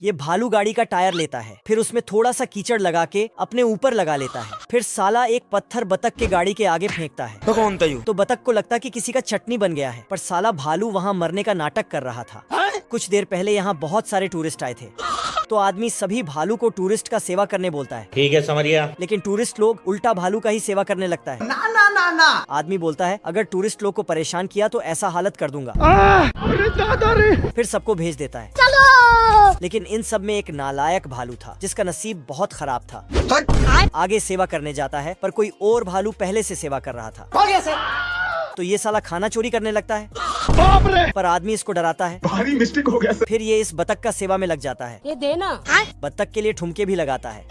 ये भालू गाड़ी का टायर लेता है, फिर उसमें थोड़ा सा कीचड़ लगा के अपने ऊपर लगा लेता है। फिर साला एक पत्थर बतख के गाड़ी के आगे फेंकता है तो बतख को लगता कि किसी का चटनी बन गया है, पर साला भालू वहाँ मरने का नाटक कर रहा था। कुछ देर पहले यहाँ बहुत सारे टूरिस्ट आए थे, तो आदमी सभी भालू को टूरिस्ट का सेवा करने बोलता है। ठीक है समझिया। लेकिन टूरिस्ट लोग उल्टा भालू का ही सेवा करने लगता है। ना ना ना ना। आदमी बोलता है अगर टूरिस्ट लोग को परेशान किया तो ऐसा हालत कर दूंगा। अरे दादा रे। फिर सबको भेज देता है। लेकिन इन सब में एक नालायक भालू था जिसका नसीब बहुत खराब था। आगे सेवा करने जाता है, पर कोई और भालू पहले से सेवा कर रहा था, तो ये साला खाना चोरी करने लगता है। बाप रे। पर आदमी इसको डराता है। भारी मिस्टेक हो गया सर। फिर ये इस बतख का सेवा में लग जाता है। ये देना। बतख के लिए ठुमके भी लगाता है,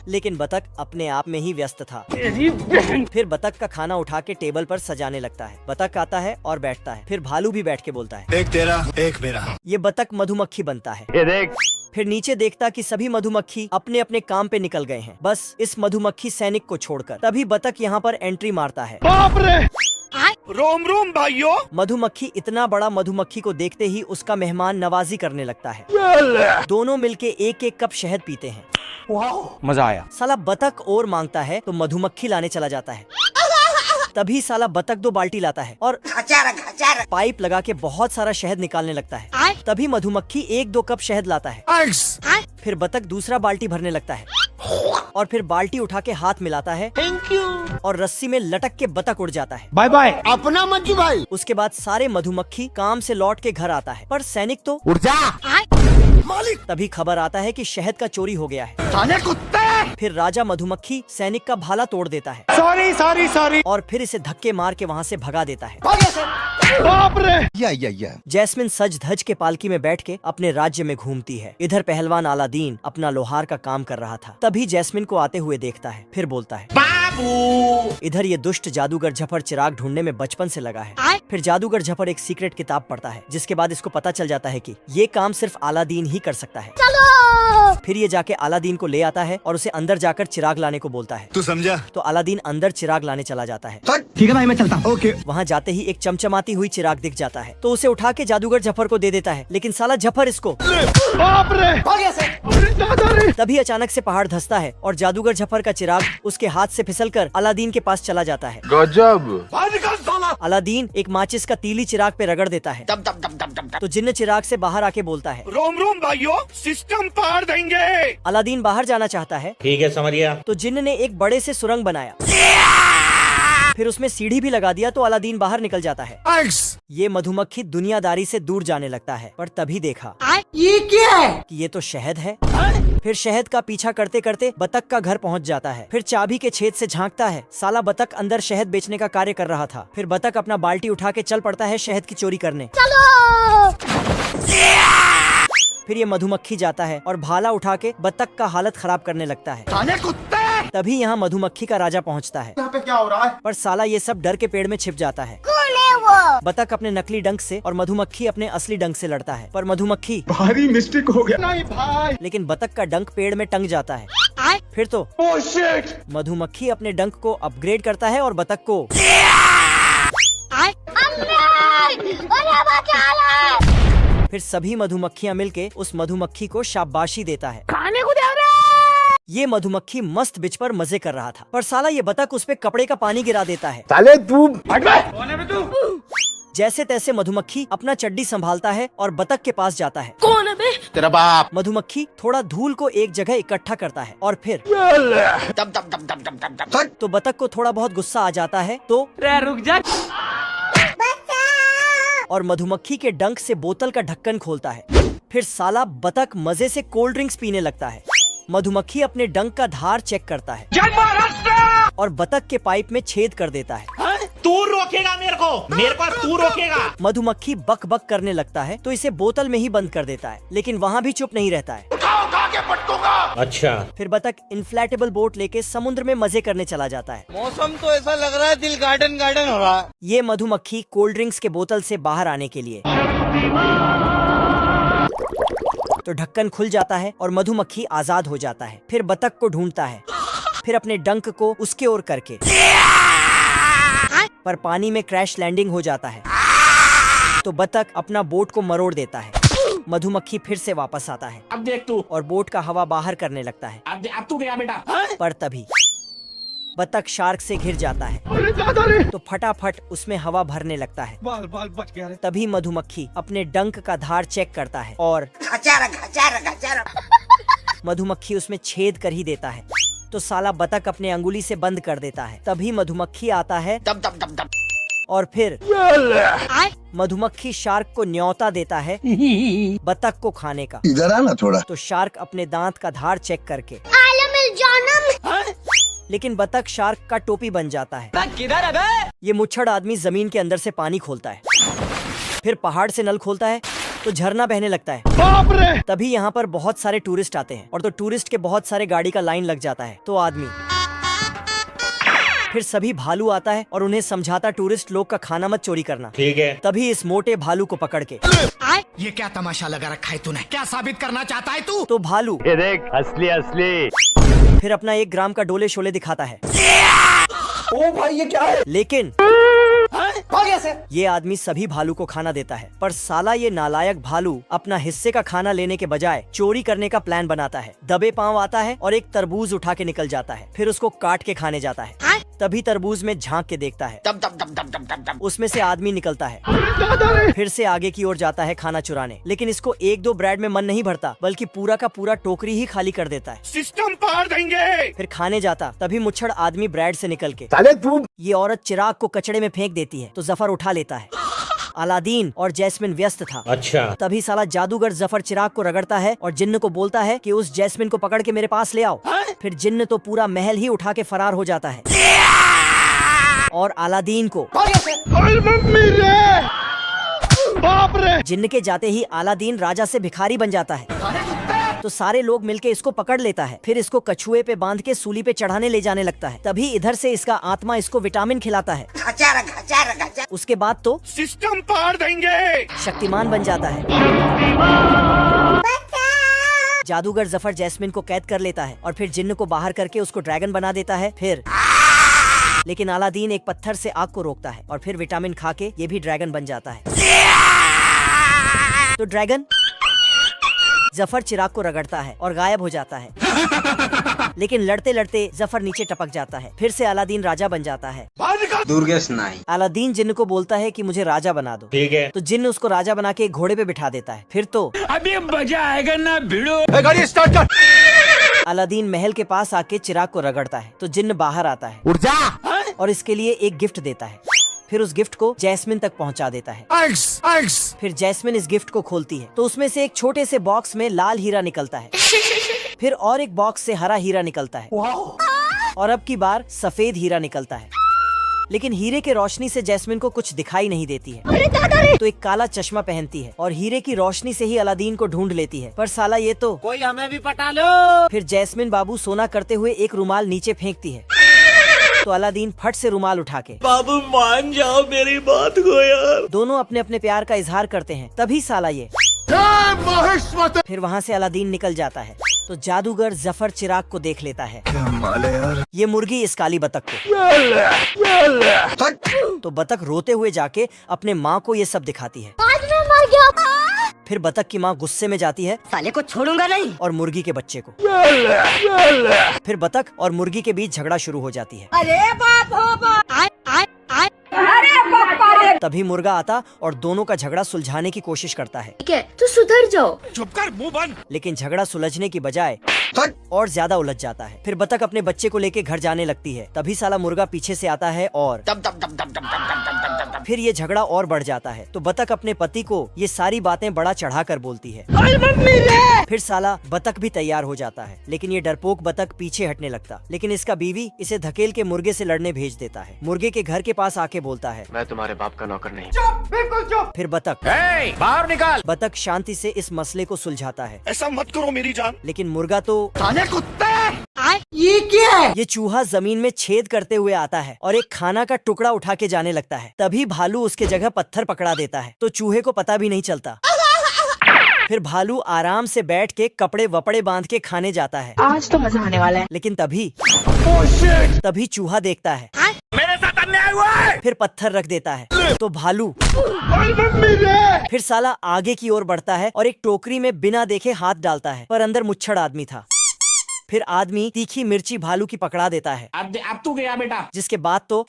लेकिन बतख अपने आप में ही व्यस्त था। फिर बतख का खाना उठा के टेबल पर सजाने लगता है। बतख आता है और बैठता है। फिर भालू भी बैठ के बोलता है, एक तेरा एक मेरा। ये बतख मधुमक्खी बनता है। ये देख। फिर नीचे देखता कि सभी मधुमक्खी अपने अपने काम पे निकल गए हैं, बस इस मधुमक्खी सैनिक को छोड़कर। तभी बतख यहाँ पर एंट्री मारता है। बाप रे। रोम रोम भाइयों। मधुमक्खी इतना बड़ा मधुमक्खी को देखते ही उसका मेहमान नवाजी करने लगता है। दोनों मिलके एक एक कप शहद पीते हैं। मजा आया। साला बतख और मांगता है तो मधुमक्खी लाने चला जाता है। तभी साला बतख 2 बाल्टी लाता है और पाइप लगा के बहुत सारा शहद निकालने लगता है। तभी मधुमक्खी 1-2 कप शहद लाता है। फिर बतख दूसरा बाल्टी भरने लगता है और फिर बाल्टी उठा के हाथ मिलाता है। Thank you. और रस्सी में लटक के बतख उड़ जाता है। Bye bye. अपना मत भाई। उसके बाद सारे मधुमक्खी काम से लौट के घर आता है, पर सैनिक तो उड़ जा। मालिक। तभी खबर आता है कि शहद का चोरी हो गया है। साले कुत्ते। फिर राजा मधुमक्खी सैनिक का भाला तोड़ देता है सॉरी सॉरी सॉरी। और फिर इसे धक्के मार के वहाँ से भगा देता है। बाप रे। या। जैस्मिन सज धज के पालकी में बैठ के अपने राज्य में घूमती है। इधर पहलवान अलादीन अपना लोहार का काम कर रहा था। तभी जैस्मिन को आते हुए देखता है, फिर बोलता है बाबू। इधर ये दुष्ट जादूगर झफर चिराग ढूंढने में बचपन से लगा है। फिर जादूगर झफर एक सीक्रेट किताब पढ़ता है, जिसके बाद इसको पता चल जाता है कि ये काम सिर्फ अलादीन ही कर सकता है। फिर ये जाके अलादीन को ले आता है और उसे अंदर जाकर चिराग लाने को बोलता है। तू समझा? तो अलादीन अंदर चिराग लाने चला जाता है। ठीक है भाई, मैं चलता हूँ। ओके। वहाँ जाते ही एक चमचमाती हुई चिराग दिख जाता है, तो उसे उठा के जादूगर झफर को दे देता है। लेकिन साला झफर इसको बाप रे। अरे दादा रे। तभी अचानक से पहाड़ धंसता है और जादूगर झफर का चिराग उसके हाथ से फिसलकर अलादीन के पास चला जाता है। गजब। अलादीन एक माचिस का तीली चिराग पे रगड़ देता है। तो जिन्न चिराग से बाहर आके बोलता है, रोम रोम भाइयों, सिस्टम पार देंगे। अलादीन बाहर जाना चाहता है। ठीक है समझिया। तो जिन्न ने एक बड़े से सुरंग बनाया, फिर उसमें सीढ़ी भी लगा दिया, तो अलादीन बाहर निकल जाता है। ये मधुमक्खी दुनियादारी से दूर जाने लगता है, पर तभी देखा ये क्या है? कि ये तो शहद है। फिर शहद का पीछा करते करते बतख का घर पहुंच जाता है। फिर चाबी के छेद से झांकता है, साला बतख अंदर शहद बेचने का कार्य कर रहा था। फिर बतख अपना बाल्टी उठा के चल पड़ता है शहद की चोरी करने। फिर ये मधुमक्खी जाता है और भाला उठा के बतख का हालत खराब करने लगता है। साले कुत्ते। तभी यहाँ मधुमक्खी का राजा पहुँचता है। यहाँ पे क्या हो रहा है? पर साला ये सब डर के पेड़ में छिप जाता है। कौन है वो? बतख अपने नकली डंक से और मधुमक्खी अपने असली डंक से लड़ता है, पर मधुमक्खी भारी मिस्टेक हो गया। नहीं भाई। लेकिन बतख का डंक पेड़ में टंग जाता है। फिर तो ओह शिट। मधुमक्खी अपने डंक को अपग्रेड करता है और बतख को फिर सभी मधुमक्खियाँ मिलके उस मधुमक्खी को शाबाशी देता है। खाने को दे रहा। ये मधुमक्खी मस्त बिच पर मजे कर रहा था, पर साला ये बतख उस पे कपड़े का पानी गिरा देता है। साले तू कौन है तू? जैसे तैसे मधुमक्खी अपना चड्डी संभालता है और बतख के पास जाता है। कौन है बे? तेरा बाप। मधुमक्खी थोड़ा धूल को एक जगह इकट्ठा करता है और फिर तो बतख को थोड़ा बहुत गुस्सा आ जाता है, तो रुक जा। और मधुमक्खी के डंक से बोतल का ढक्कन खोलता है। फिर साला बतख मजे से कोल्ड ड्रिंक्स पीने लगता है। मधुमक्खी अपने डंक का धार चेक करता है और बतख के पाइप में छेद कर देता है। तू रोकेगा मेरे को तू रोकेगा। मधुमक्खी बक बक करने लगता है, तो इसे बोतल में ही बंद कर देता है, लेकिन वहाँ भी चुप नहीं रहता है। उठा के पटकूंगा। अच्छा। फिर बतख इन्फ्लेटेबल बोट लेके समुद्र में मजे करने चला जाता है। मौसम तो ऐसा लग रहा है दिल गार्डन गार्डन हो रहा है। ये मधुमक्खी कोल्ड ड्रिंक्स के बोतल से बाहर आने के लिए तो ढक्कन खुल जाता है और मधुमक्खी आजाद हो जाता है। फिर बतख को ढूंढता है, फिर अपने डंक को उसके ओर करके, पर पानी में क्रैश लैंडिंग हो जाता है, तो बतख अपना बोट को मरोड़ देता है। मधुमक्खी फिर से वापस आता है अब देख तू, और बोट का हवा बाहर करने लगता है। अब तू गया बेटा। पर तभी बतख शार्क से घिर जाता है अरे दादा रे तो फटाफट उसमें हवा भरने लगता है। बाल बाल बच गया रे। तभी मधुमक्खी अपने डंक का धार चेक करता है और मधुमक्खी उसमें छेद कर ही देता है। तो साला बतख अपने अंगुली से बंद कर देता है। तभी मधुमक्खी आता है दब दब दब दब। और फिर मधुमक्खी शार्क को न्योता देता है बतख को खाने का। इधर आना थोड़ा। तो शार्क अपने दांत का धार चेक करके लेकिन बतख शार्क का टोपी बन जाता है। किधर है बे? ये मुच्छड़ आदमी जमीन के अंदर से पानी खोलता है, फिर पहाड़ से नल खोलता है तो झरना बहने लगता है। बाप रे। तभी यहाँ पर बहुत सारे टूरिस्ट आते हैं और तो टूरिस्ट के बहुत सारे गाड़ी का लाइन लग जाता है। तो आदमी फिर सभी भालू आता है और उन्हें समझाता टूरिस्ट लोग का खाना मत चोरी करना। ठीक है। तभी इस मोटे भालू को पकड़ के ये क्या तमाशा लगा रखा है तूने? क्या साबित करना चाहता है तू? तो भालू ये देख असली असली। फिर अपना 1 ग्राम का डोले शोले दिखाता है। ओ भाई ये क्या है? लेकिन ये आदमी सभी भालू को खाना देता है। पर साला ये नालायक भालू अपना हिस्से का खाना लेने के बजाय चोरी करने का प्लान बनाता है। दबे पांव आता है और एक तरबूज उठा के निकल जाता है, फिर उसको काट के खाने जाता है। तभी तरबूज में झांक के देखता है, दब दब दब दब दब दब दब। उसमें से आदमी निकलता है। दादा रे। फिर से आगे की ओर जाता है खाना चुराने, लेकिन इसको 1-2 ब्रेड में मन नहीं भरता बल्कि पूरा का पूरा टोकरी ही खाली कर देता है। सिस्टम पार देंगे। फिर खाने जाता तभी मुच्छड़ आदमी ब्रेड से निकल के साले तू। ये औरत चिराग को कचड़े में फेंक देती है तो जफर उठा लेता है। अलादीन और जैस्मिन व्यस्त था। अच्छा। तभी साला जादूगर जफर चिराग को रगड़ता है और जिन्न को बोलता है कि उस जैस्मिन को पकड़ के मेरे पास ले आओ। फिर जिन्न तो पूरा महल ही उठा के फरार हो जाता है और अलादीन को अरे मम्मी रे। बाप रे। जिन्न के जाते ही अलादीन राजा से भिखारी बन जाता है। तो सारे लोग मिलके इसको पकड़ लेता है, फिर इसको कछुए पे बांध के सूली पे चढ़ाने ले जाने लगता है। तभी इधर से इसका आत्मा इसको विटामिन खिलाता है। उसके बाद तो सिस्टम पार देंगे। शक्तिमान बन जाता है। जादूगर जफर जैस्मिन को कैद कर लेता है और फिर जिन्न को बाहर करके उसको ड्रैगन बना देता है। फिर लेकिन अलादीन एक पत्थर से आग को रोकता है और फिर विटामिन खा के ये भी ड्रैगन बन जाता है। तो ड्रैगन जफर चिराग को रगड़ता है और गायब हो जाता है। लेकिन लड़ते लड़ते जफर नीचे टपक जाता है। फिर से अलादीन राजा बन जाता है। दुर्गेश नाई। अलादीन जिन्न को बोलता है कि मुझे राजा बना दो। ठीक है। तो जिन्न उसको राजा बना के एक घोड़े पे बिठा देता है। फिर तो अभी मजा आएगा ना भिड़ो। गाड़ी स्टार्ट कर। अलादीन महल के पास आके चिराग को रगड़ता है तो जिन्न बाहर आता है उठ जा। और इसके लिए एक गिफ्ट देता है। फिर उस गिफ्ट को जैस्मिन तक पहुंचा देता है। फिर जैस्मिन इस गिफ्ट को खोलती है तो उसमें से एक छोटे से बॉक्स में लाल हीरा निकलता है। फिर और एक बॉक्स से हरा हीरा निकलता है और अब की बार सफेद हीरा निकलता है। लेकिन हीरे के रोशनी से जैस्मिन को कुछ दिखाई नहीं देती है। तो एक काला चश्मा पहनती है और हीरे की रोशनी से ही अलादीन को ढूंढ लेती है। पर साला ये तो कोई हमें भी पटा लो। फिर जैस्मिन बाबू सोना करते हुए एक रुमाल नीचे फेंकती है तो अलादीन फट से रुमाल उठा के बाबू मान जाओ मेरी बात को यार। दोनों अपने अपने प्यार का इजहार करते हैं। तभी साला ये फिर वहाँ से अलादीन निकल जाता है तो जादूगर जफर चिराग को देख लेता है। ये मुर्गी इस काली बतख को तो बतख रोते हुए जाके अपने माँ को ये सब दिखाती है। आज मैं मर गया। फिर बतख की माँ गुस्से में जाती है साले को छोड़ूंगा नहीं। और मुर्गी के बच्चे को। फिर बतख और मुर्गी के बीच झगड़ा शुरू हो जाती है। अरे बाप हो बाप। अरे बाप रे। तभी मुर्गा आता और दोनों का झगड़ा सुलझाने की कोशिश करता है। ठीक है तो सुधर जाओ। चुप कर मुंह बंद। लेकिन झगड़ा सुलझने की बजाय और ज्यादा उलझ जाता है। फिर बतख अपने बच्चे को लेके घर जाने लगती है। तभी साला मुर्गा पीछे से आता है और दब दब दब दब दब दब दब दब दब। फिर ये झगड़ा और बढ़ जाता है। तो बतख अपने पति को ये सारी बातें बड़ा चढ़ाकर बोलती है। फिर साला बतख भी तैयार हो जाता है, लेकिन ये डरपोक बतख पीछे हटने लगता। लेकिन इसका बीवी इसे धकेल के मुर्गे से लड़ने भेज देता है। मुर्गे के घर के पास आके बोलता है, मैं तुम्हारे बाप का नौकर नहीं। बिल्कुल चुप। फिर बतख बाहर निकाल। बतख शांति से इस मसले को सुलझाता है। ऐसा मत करो मेरी जान। लेकिन मुर्गा तो ये क्या है? ये चूहा जमीन में छेद करते हुए आता है और एक खाना का टुकड़ा उठा के जाने लगता है। तभी भालू उसके जगह पत्थर पकड़ा देता है तो चूहे को पता भी नहीं चलता। फिर भालू आराम से बैठ के कपड़े वपड़े बांध के खाने जाता है। आज तो मजा आने वाला है। लेकिन तभी चूहा देखता है साथ अन्याय हुआ है। फिर पत्थर रख देता है तो भालू फिर साला आगे की ओर बढ़ता है और एक टोकरी में बिना देखे हाथ डालता है, पर अंदर मुच्छड़ आदमी था। फिर आदमी तीखी मिर्ची भालू की पकड़ा देता है, अब तू गया बेटा। जिसके बाद तो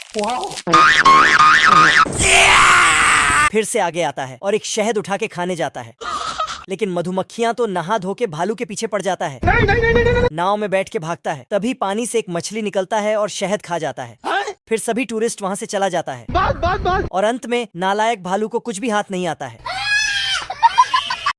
फिर से आगे आता है और एक शहद उठा के खाने जाता है, लेकिन मधुमक्खियां तो नहा धो के भालू के पीछे पड़ जाता है। नाव में बैठ के भागता है, तभी पानी से एक मछली निकलता है और शहद खा जाता है। फिर सभी टूरिस्ट वहाँ से चला जाता है और अंत में नालायक भालू को कुछ भी हाथ नहीं आता है।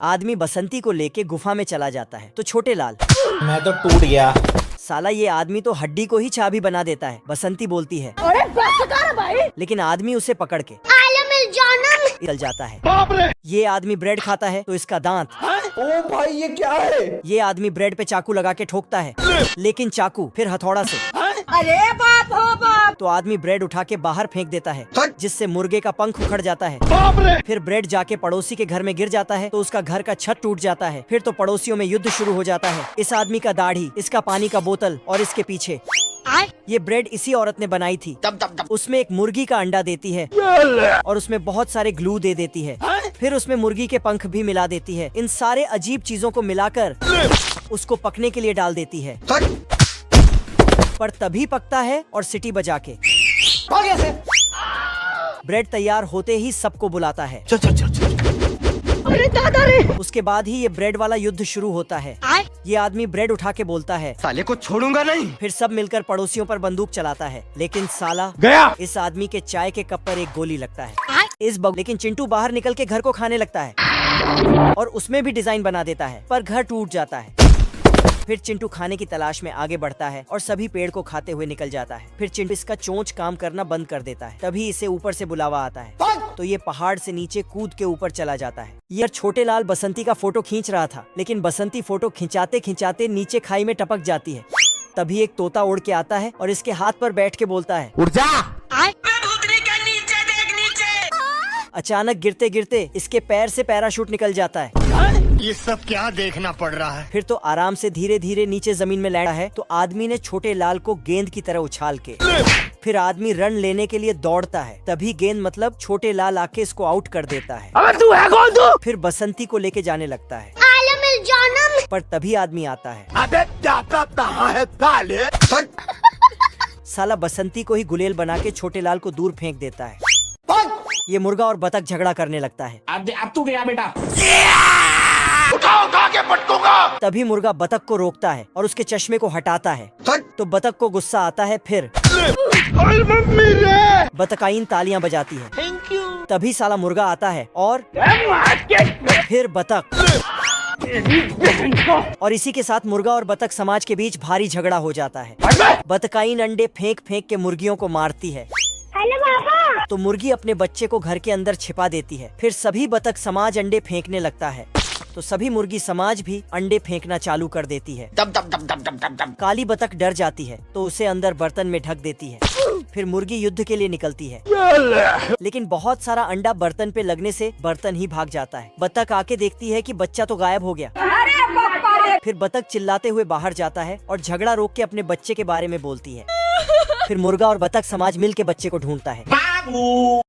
आदमी बसंती को लेके गुफा में चला जाता है तो छोटे लाल, मैं तो टूट गया। साला ये आदमी तो हड्डी को ही चाबी बना देता है। बसंती बोलती है अरे बस कर भाई। लेकिन आदमी उसे पकड़ के निकल जाता है। बाप रे। ये आदमी ब्रेड खाता है तो इसका दांत, ओ भाई ये क्या है? ये आदमी ब्रेड पे चाकू लगा के ठोकता है, लेकिन चाकू फिर हथौड़ा से, अरे बाप हो बाप। तो आदमी ब्रेड उठा के बाहर फेंक देता है, जिससे मुर्गे का पंख उखड़ जाता है। बाप रे। फिर ब्रेड जाके पड़ोसी के घर में गिर जाता है तो उसका घर का छत टूट जाता है। फिर तो पड़ोसियों में युद्ध शुरू हो जाता है। इस आदमी का दाढ़ी, इसका पानी का बोतल और इसके पीछे ये ब्रेड इसी औरत ने बनाई थी। उसमें एक मुर्गी का अंडा देती है और उसमें बहुत सारे ग्लू दे देती है। फिर उसमें मुर्गी के पंख भी मिला देती है। इन सारे अजीब चीजों को मिलाकर उसको पकने के लिए डाल देती है, पर तभी पकता है और सीटी बजा के ब्रेड तैयार होते ही सबको बुलाता है। अरे दादा रे। उसके बाद ही ये ब्रेड वाला युद्ध शुरू होता है। ये आदमी ब्रेड उठा के बोलता है साले को छोड़ूंगा नहीं। फिर सब मिलकर पड़ोसियों पर बंदूक चलाता है, लेकिन साला गया। इस आदमी के चाय के कप पर एक गोली लगता है। लेकिन चिंटू बाहर निकल के घर को खाने लगता है और उसमें भी डिजाइन बना देता है, पर घर टूट जाता है। फिर चिंटू खाने की तलाश में आगे बढ़ता है और सभी पेड़ को खाते हुए निकल जाता है। फिर चिंटू इसका चोंच काम करना बंद कर देता है। तभी इसे ऊपर से बुलावा आता है तो ये पहाड़ से नीचे कूद के ऊपर चला जाता है। ये छोटे लाल बसंती का फोटो खींच रहा था, लेकिन बसंती फोटो खिंचाते खिंचाते नीचे खाई में टपक जाती है। तभी एक तोता उड़ के आता है और इसके हाथ पर बैठ के बोलता है उड़ जा। अचानक गिरते गिरते इसके पैर से पैराशूट निकल जाता है। ये सब क्या देखना पड़ रहा है। फिर तो आराम से धीरे धीरे नीचे जमीन में लैंड है तो आदमी ने छोटे लाल को गेंद की तरह उछाल के, फिर आदमी रन लेने के लिए दौड़ता है। तभी गेंद मतलब छोटे लाल आके इसको आउट कर देता है। अबे तू है कौन तू? फिर बसंती को लेके जाने लगता है, पर तभी आदमी आता है। अबे जाता कहाँ है साले? साला बसंती को ही गुलेल बना के छोटे लाल को दूर फेंक देता है। ये मुर्गा और बतख झगड़ा करने लगता है। अब तू गया बेटा। उठा के पटकूंगा। तभी मुर्गा बतख को रोकता है और उसके चश्मे को हटाता है, तो बतख को गुस्सा आता है। फिर बतकाइन तालियां बजाती है। Thank you. तभी साला मुर्गा आता है और फिर बतख, और इसी के साथ मुर्गा और बतख समाज के बीच भारी झगड़ा हो जाता है। बतकाइन अंडे फेंक फेंक के मुर्गियों को मारती है। तो मुर्गी अपने बच्चे को घर के अंदर छिपा देती है। फिर सभी बतख समाज अंडे फेंकने लगता है तो सभी मुर्गी समाज भी अंडे फेंकना चालू कर देती है। काली बतख डर जाती है तो उसे अंदर बर्तन में ढक देती है। फिर मुर्गी युद्ध के लिए निकलती है, लेकिन बहुत सारा अंडा बर्तन पे लगने से बर्तन ही भाग जाता है। बतख आके देखती है कि बच्चा तो गायब हो गया। फिर बतख चिल्लाते हुए बाहर जाता है और झगड़ा रोक के अपने बच्चे के बारे में बोलती है। फिर मुर्गा और बतख समाज मिल के बच्चे को ढूंढता है।